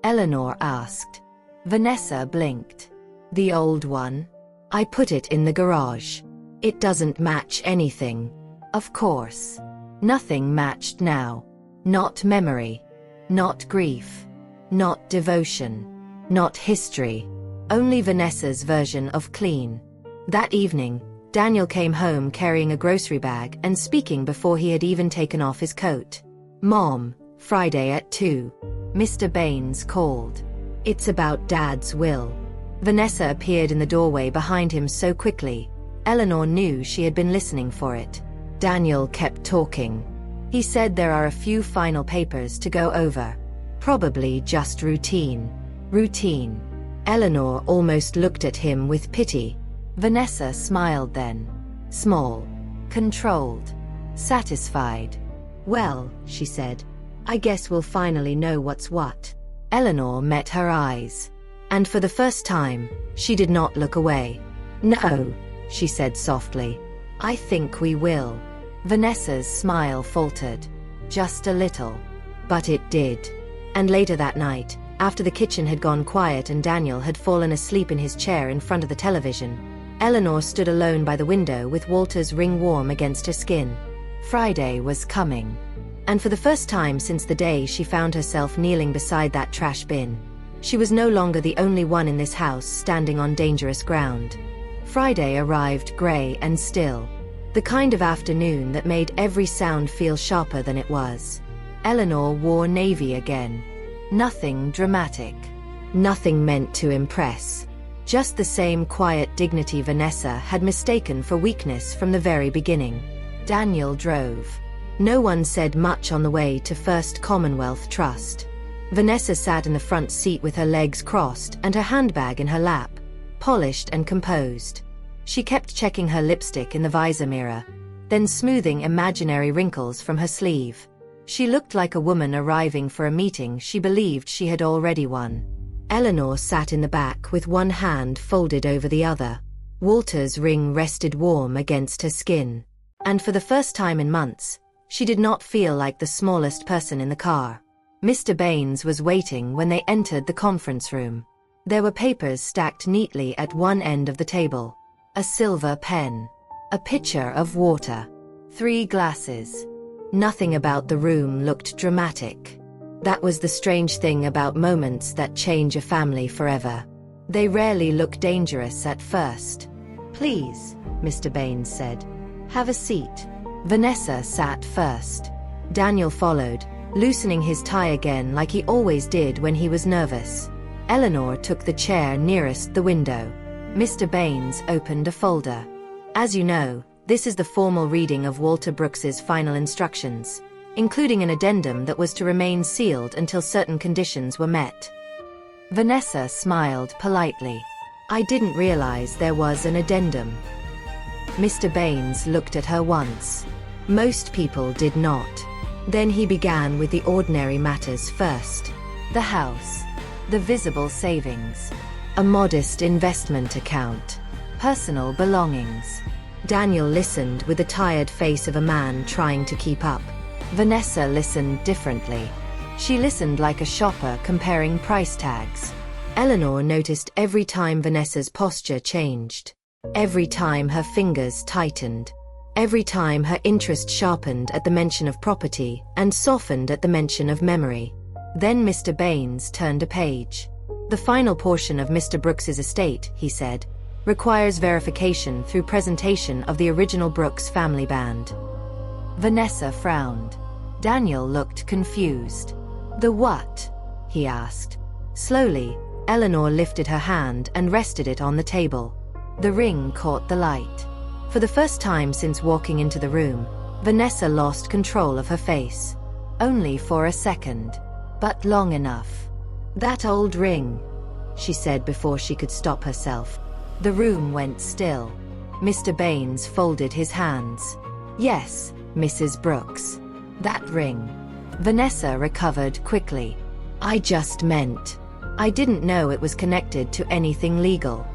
Eleanor asked. Vanessa blinked. "The old one? I put it in the garage. It doesn't match anything." Of course. Nothing matched now. Not memory. Not grief. Not devotion. Not history. Only Vanessa's version of clean. That evening, Daniel came home carrying a grocery bag and speaking before he had even taken off his coat. "Mom, Friday at 2. Mr. Baines called. It's about Dad's will." Vanessa appeared in the doorway behind him so quickly. Eleanor knew she had been listening for it. Daniel kept talking. "He said there are a few final papers to go over. Probably just routine." Routine. Eleanor almost looked at him with pity. Vanessa smiled then. Small. Controlled. Satisfied. "Well," she said, "I guess we'll finally know what's what." Eleanor met her eyes. And for the first time, she did not look away. "No," she said softly. "I think we will." Vanessa's smile faltered. Just a little. But it did. And later that night, after the kitchen had gone quiet and Daniel had fallen asleep in his chair in front of the television, Eleanor stood alone by the window with Walter's ring warm against her skin. Friday was coming. And for the first time since the day she found herself kneeling beside that trash bin, she was no longer the only one in this house standing on dangerous ground. Friday arrived gray and still. The kind of afternoon that made every sound feel sharper than it was. Eleanor wore navy again. Nothing dramatic. Nothing meant to impress. Just the same quiet dignity Vanessa had mistaken for weakness from the very beginning. Daniel drove. No one said much on the way to First Commonwealth Trust. Vanessa sat in the front seat with her legs crossed and her handbag in her lap, polished and composed. She kept checking her lipstick in the visor mirror, then smoothing imaginary wrinkles from her sleeve. She looked like a woman arriving for a meeting she believed she had already won. Eleanor sat in the back with one hand folded over the other. Walter's ring rested warm against her skin. And for the first time in months, she did not feel like the smallest person in the car. Mr. Baines was waiting when they entered the conference room. There were papers stacked neatly at one end of the table. A silver pen. A pitcher of water. 3 glasses. Nothing about the room looked dramatic. That was the strange thing about moments that change a family forever. They rarely look dangerous at first. "Please," Mr. Baines said. "Have a seat." Vanessa sat first. Daniel followed, loosening his tie again like he always did when he was nervous. Eleanor took the chair nearest the window. Mr. Baines opened a folder. "As you know, this is the formal reading of Walter Brooks's final instructions, including an addendum that was to remain sealed until certain conditions were met." Vanessa smiled politely. "I didn't realize there was an addendum." Mr. Baines looked at her once. Most people did not. Then he began with the ordinary matters first. The house. The visible savings. A modest investment account. Personal belongings. Daniel listened with the tired face of a man trying to keep up. Vanessa listened differently. She listened like a shopper comparing price tags. Eleanor noticed every time Vanessa's posture changed. Every time her fingers tightened. Every time her interest sharpened at the mention of property and softened at the mention of memory. Then Mr. Baines turned a page. "The final portion of Mr. Brooks's estate," he said, "requires verification through presentation of the original Brooks family band." Vanessa frowned. Daniel looked confused. "The what?" he asked. Slowly, Eleanor lifted her hand and rested it on the table. The ring caught the light. For the first time since walking into the room, Vanessa lost control of her face. Only for a second. But long enough. "That old ring," she said before she could stop herself. The room went still. Mr. Baines folded his hands. "Yes, Mrs. Brooks. That ring." Vanessa recovered quickly. "I just meant. I didn't know it was connected to anything legal."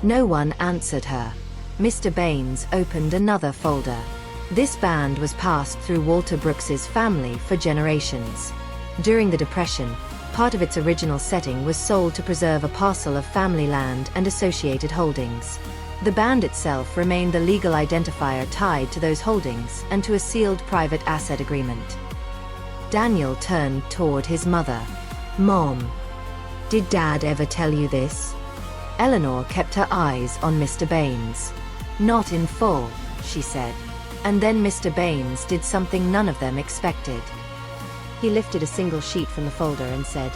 No one answered her. Mr. Baines opened another folder. This band was passed through Walter Brooks's family for generations. During the Depression, part of its original setting was sold to preserve a parcel of family land and associated holdings. The band itself remained the legal identifier tied to those holdings and to a sealed private asset agreement. Daniel turned toward his mother. "Mom, did Dad ever tell you this?" Eleanor kept her eyes on Mr. Baines. Not in full, she said. And then Mr. Baines did something none of them expected. He lifted a single sheet from the folder and said,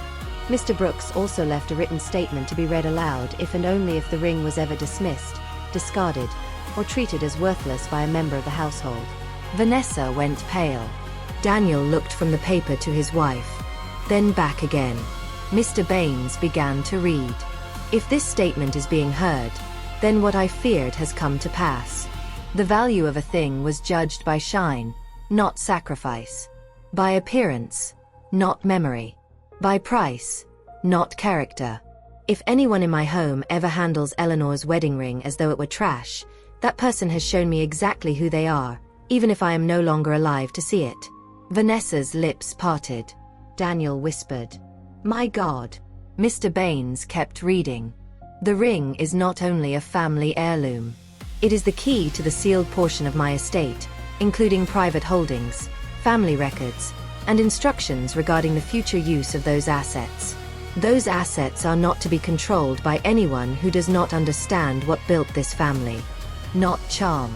Mr. Brooks also left a written statement to be read aloud if and only if the ring was ever dismissed, discarded, or treated as worthless by a member of the household. Vanessa went pale. Daniel looked from the paper to his wife, then back again. Mr. Baines began to read. If this statement is being heard, then what I feared has come to pass. The value of a thing was judged by shine, not sacrifice. By appearance, not memory. By price, not character. If anyone in my home ever handles Eleanor's wedding ring as though it were trash, that person has shown me exactly who they are, even if I am no longer alive to see it. Vanessa's lips parted. Daniel whispered, My God. Mr. Baines kept reading. The ring is not only a family heirloom. It is the key to the sealed portion of my estate, including private holdings, family records, and instructions regarding the future use of those assets. Those assets are not to be controlled by anyone who does not understand what built this family. Not charm.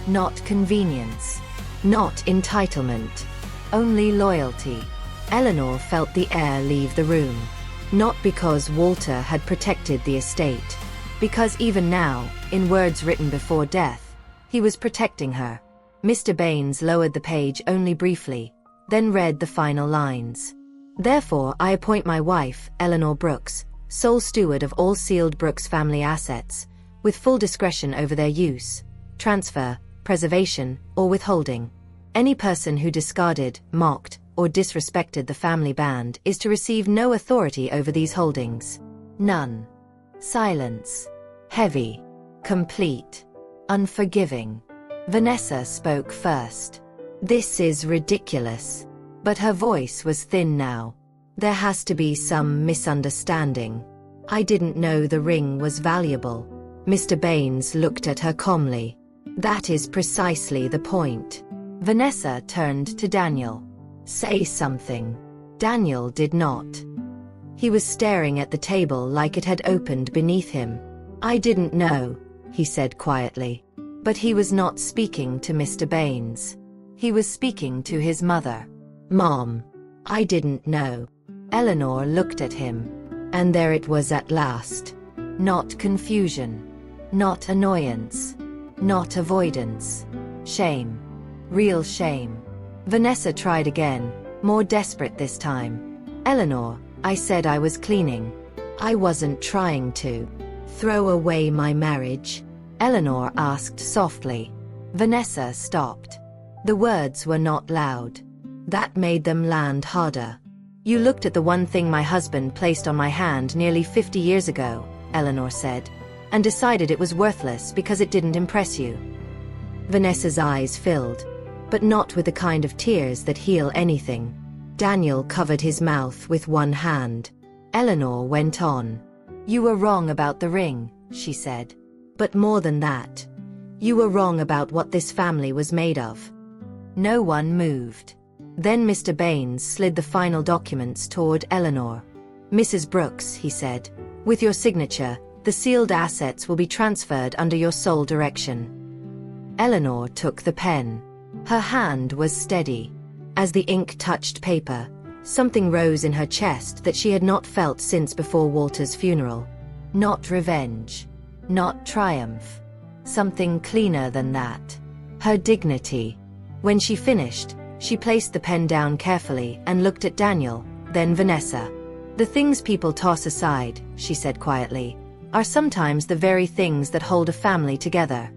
Not convenience. Not entitlement. Only loyalty. Eleanor felt the air leave the room. Not because Walter had protected the estate. Because even now, in words written before death, he was protecting her. Mr. Baines lowered the page only briefly, then read the final lines. Therefore, I appoint my wife, Eleanor Brooks, sole steward of all sealed Brooks family assets, with full discretion over their use, transfer, preservation, or withholding. Any person who discarded, mocked, or disrespected the family band is to receive no authority over these holdings. None. Silence. Heavy. Complete. Unforgiving. Vanessa spoke first. This is ridiculous. But her voice was thin now. There has to be some misunderstanding. I didn't know the ring was valuable. Mr. Baines looked at her calmly. That is precisely the point. Vanessa turned to Daniel. Say something. Daniel did not. He was staring at the table like it had opened beneath him. I didn't know, he said quietly. But he was not speaking to Mr. Baines. He was speaking to his mother. Mom, I didn't know. Eleanor looked at him. And there it was at last. Not confusion. Not annoyance. Not avoidance. Shame. Real shame. Vanessa tried again, more desperate this time. Eleanor, I said I was cleaning. I wasn't trying to throw away my marriage. Eleanor asked softly. Vanessa stopped. The words were not loud. That made them land harder. You looked at the one thing my husband placed on my hand nearly 50 years ago, Eleanor said, and decided it was worthless because it didn't impress you. Vanessa's eyes filled, but not with the kind of tears that heal anything. Daniel covered his mouth with one hand. Eleanor went on. You were wrong about the ring, she said. But more than that, you were wrong about what this family was made of. No one moved. Then Mr. Baines slid the final documents toward Eleanor. Mrs. Brooks, he said, with your signature, the sealed assets will be transferred under your sole direction. Eleanor took the pen. Her hand was steady. As the ink touched paper, something rose in her chest that she had not felt since before Walter's funeral. Not revenge. Not triumph. Something cleaner than that. Her dignity. When she finished, she placed the pen down carefully and looked at Daniel, then Vanessa. The things people toss aside, she said quietly, are sometimes the very things that hold a family together.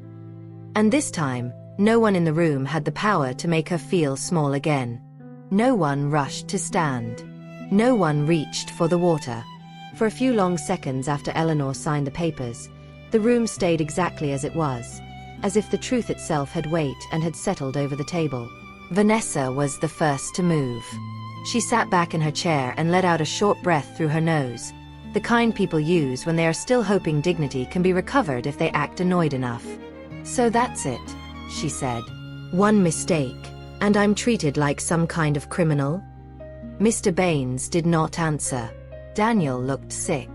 And this time, no one in the room had the power to make her feel small again. No one rushed to stand. No one reached for the water. For a few long seconds after Eleanor signed the papers, the room stayed exactly as it was, as if the truth itself had weight and had settled over the table. Vanessa was the first to move. She sat back in her chair and let out a short breath through her nose, the kind people use when they are still hoping dignity can be recovered if they act annoyed enough. So that's it, she said. One mistake, and I'm treated like some kind of criminal? Mr. Baines did not answer. Daniel looked sick.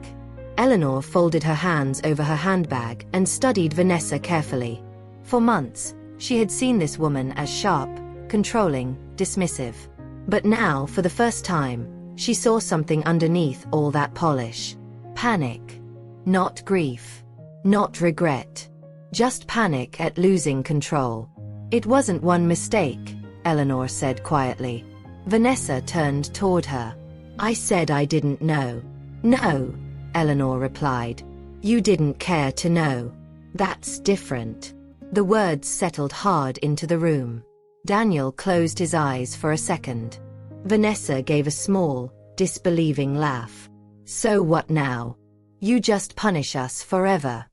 Eleanor folded her hands over her handbag and studied Vanessa carefully. For months, she had seen this woman as sharp, controlling, dismissive. But now, for the first time, she saw something underneath all that polish. Panic. Not grief. Not regret. Just panic at losing control. It wasn't one mistake, Eleanor said quietly. Vanessa turned toward her. I said I didn't know. No, Eleanor replied. You didn't care to know. That's different. The words settled hard into the room. Daniel closed his eyes for a second. Vanessa gave a small, disbelieving laugh. So what now? You just punish us forever.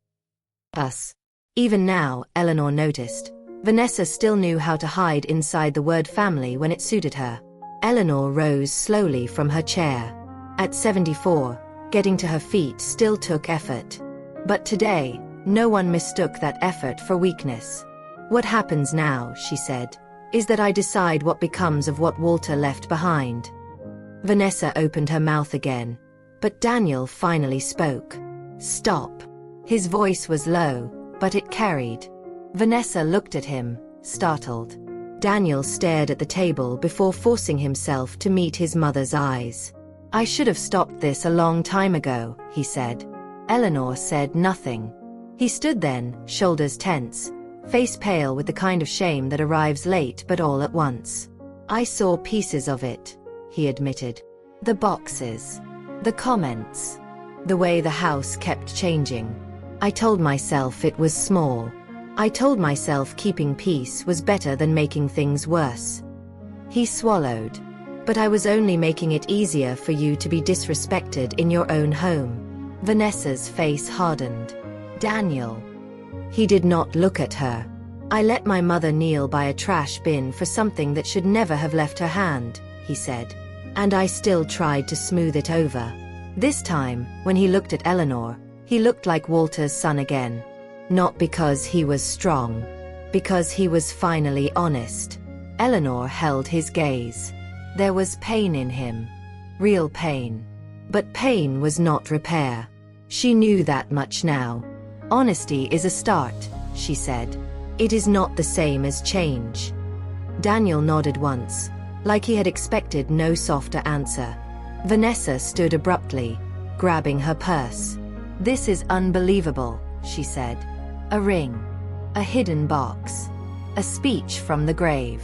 Us. Even now, Eleanor noticed, Vanessa still knew how to hide inside the word family when it suited her. Eleanor rose slowly from her chair. At 74, getting to her feet still took effort. But today, no one mistook that effort for weakness. What happens now, she said, is that I decide what becomes of what Walter left behind. Vanessa opened her mouth again, but Daniel finally spoke. Stop. His voice was low, but it carried. Vanessa looked at him, startled. Daniel stared at the table before forcing himself to meet his mother's eyes. I should have stopped this a long time ago, he said. Eleanor said nothing. He stood then, shoulders tense, face pale with the kind of shame that arrives late but all at once. I saw pieces of it, he admitted. The boxes. The comments. The way the house kept changing. I told myself it was small. I told myself keeping peace was better than making things worse. He swallowed. But I was only making it easier for you to be disrespected in your own home. Vanessa's face hardened. Daniel. He did not look at her. I let my mother kneel by a trash bin for something that should never have left her hand, he said. And I still tried to smooth it over. This time, when he looked at Eleanor, he looked like Walter's son again. Not because he was strong. Because he was finally honest. Eleanor held his gaze. There was pain in him. Real pain. But pain was not repair. She knew that much now. Honesty is a start, she said. It is not the same as change. Daniel nodded once, like he had expected no softer answer. Vanessa stood abruptly, grabbing her purse. This is unbelievable, she said. A ring. A hidden box. A speech from the grave.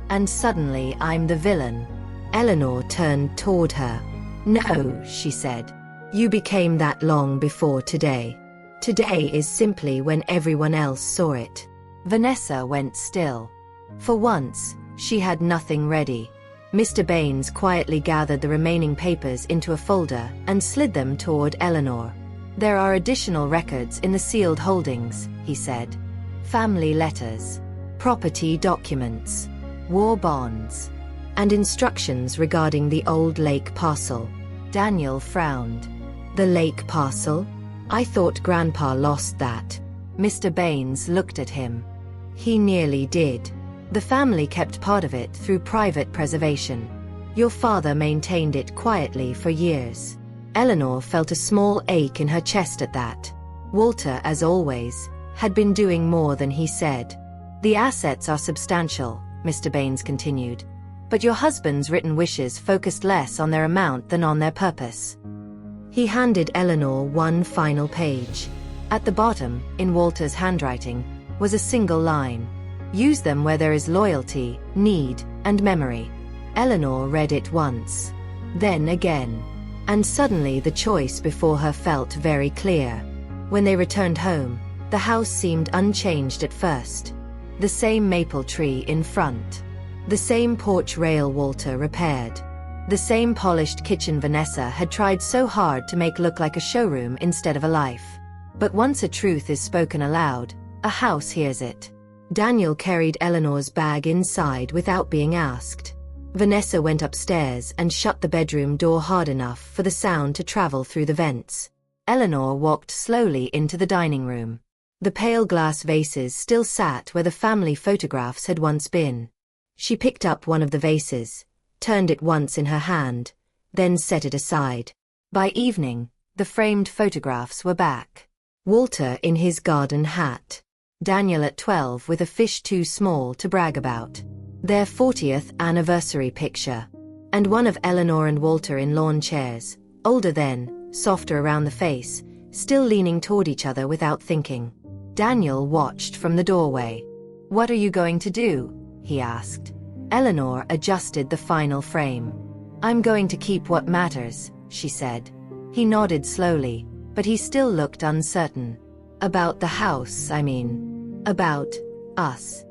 And suddenly I'm the villain. Eleanor turned toward her. No, she said. You became that long before today. Today is simply when everyone else saw it. Vanessa went still. For once, she had nothing ready. Mr. Baines quietly gathered the remaining papers into a folder and slid them toward Eleanor. There are additional records in the sealed holdings, he said. Family letters, property documents, war bonds, and instructions regarding the old lake parcel. Daniel frowned. The lake parcel? I thought Grandpa lost that. Mr. Baines looked at him. He nearly did. The family kept part of it through private preservation. Your father maintained it quietly for years. Eleanor felt a small ache in her chest at that. Walter, as always, had been doing more than he said. The assets are substantial, Mr. Baines continued, but your husband's written wishes focused less on their amount than on their purpose. He handed Eleanor one final page. At the bottom, in Walter's handwriting, was a single line. Use them where there is loyalty, need, and memory. Eleanor read it once. Then again. And suddenly the choice before her felt very clear. When they returned home, the house seemed unchanged at first. The same maple tree in front. The same porch rail Walter repaired. The same polished kitchen Vanessa had tried so hard to make look like a showroom instead of a life. But once a truth is spoken aloud, a house hears it. Daniel carried Eleanor's bag inside without being asked. Vanessa went upstairs and shut the bedroom door hard enough for the sound to travel through the vents. Eleanor walked slowly into the dining room. The pale glass vases still sat where the family photographs had once been. She picked up one of the vases, turned it once in her hand, then set it aside. By evening, the framed photographs were back. Walter in his garden hat. Daniel at 12 with a fish too small to brag about. Their 40th anniversary picture. And one of Eleanor and Walter in lawn chairs, older then, softer around the face, still leaning toward each other without thinking. Daniel watched from the doorway. "What are you going to do?" he asked. Eleanor adjusted the final frame. "I'm going to keep what matters," she said. He nodded slowly, but he still looked uncertain. "About the house, I mean. About us."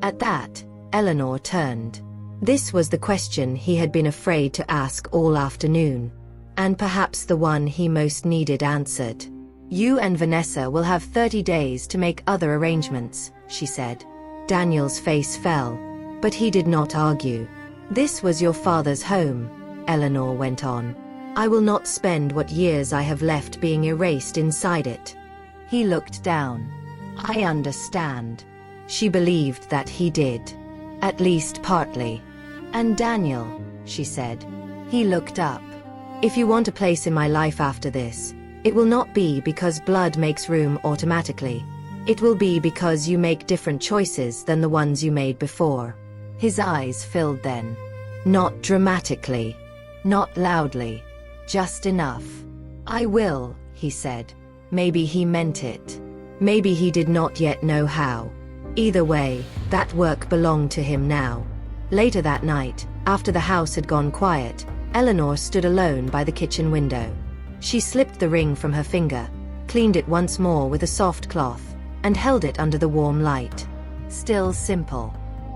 At that, Eleanor turned. This was the question he had been afraid to ask all afternoon, and perhaps the one he most needed answered. "You and Vanessa will have 30 days to make other arrangements," she said. Daniel's face fell, but he did not argue. "This was your father's home," Eleanor went on. "I will not spend what years I have left being erased inside it." He looked down. "I understand." She believed that he did. At least partly. "And Daniel," she said. He looked up. "If you want a place in my life after this, it will not be because blood makes room automatically. It will be because you make different choices than the ones you made before." His eyes filled then. Not dramatically. Not loudly. Just enough. "I will," he said. Maybe he meant it. Maybe he did not yet know how. Either way, that work belonged to him now. Later that night, after the house had gone quiet, Eleanor stood alone by the kitchen window. She slipped the ring from her finger, cleaned it once more with a soft cloth, and held it under the warm light. Still simple.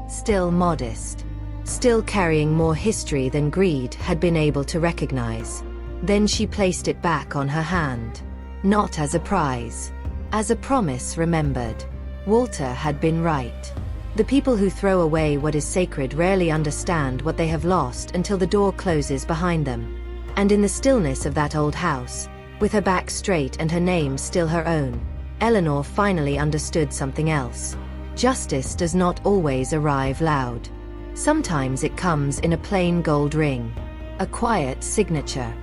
Still modest. Still carrying more history than greed had been able to recognize. Then she placed it back on her hand. Not as a prize. As a promise remembered. Walter had been right. The people who throw away what is sacred rarely understand what they have lost until the door closes behind them. And in the stillness of that old house, with her back straight and her name still her own, Eleanor finally understood something else. Justice does not always arrive loud. Sometimes it comes in a plain gold ring. A quiet signature.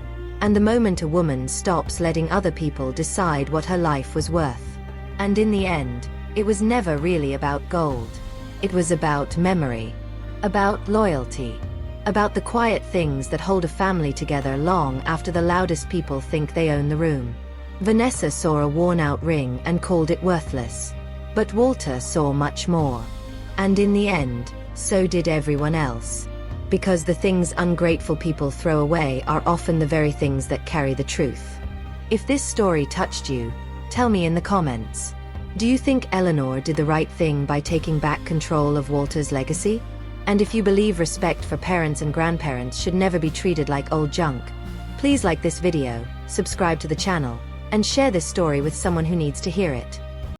And the moment a woman stops letting other people decide what her life was worth. And in the end, it was never really about gold. It was about memory. About loyalty. About the quiet things that hold a family together long after the loudest people think they own the room. Vanessa saw a worn-out ring and called it worthless. But Walter saw much more. And in the end, so did everyone else. Because the things ungrateful people throw away are often the very things that carry the truth. If this story touched you, tell me in the comments. Do you think Eleanor did the right thing by taking back control of Walter's legacy? And if you believe respect for parents and grandparents should never be treated like old junk, please like this video, subscribe to the channel, and share this story with someone who needs to hear it.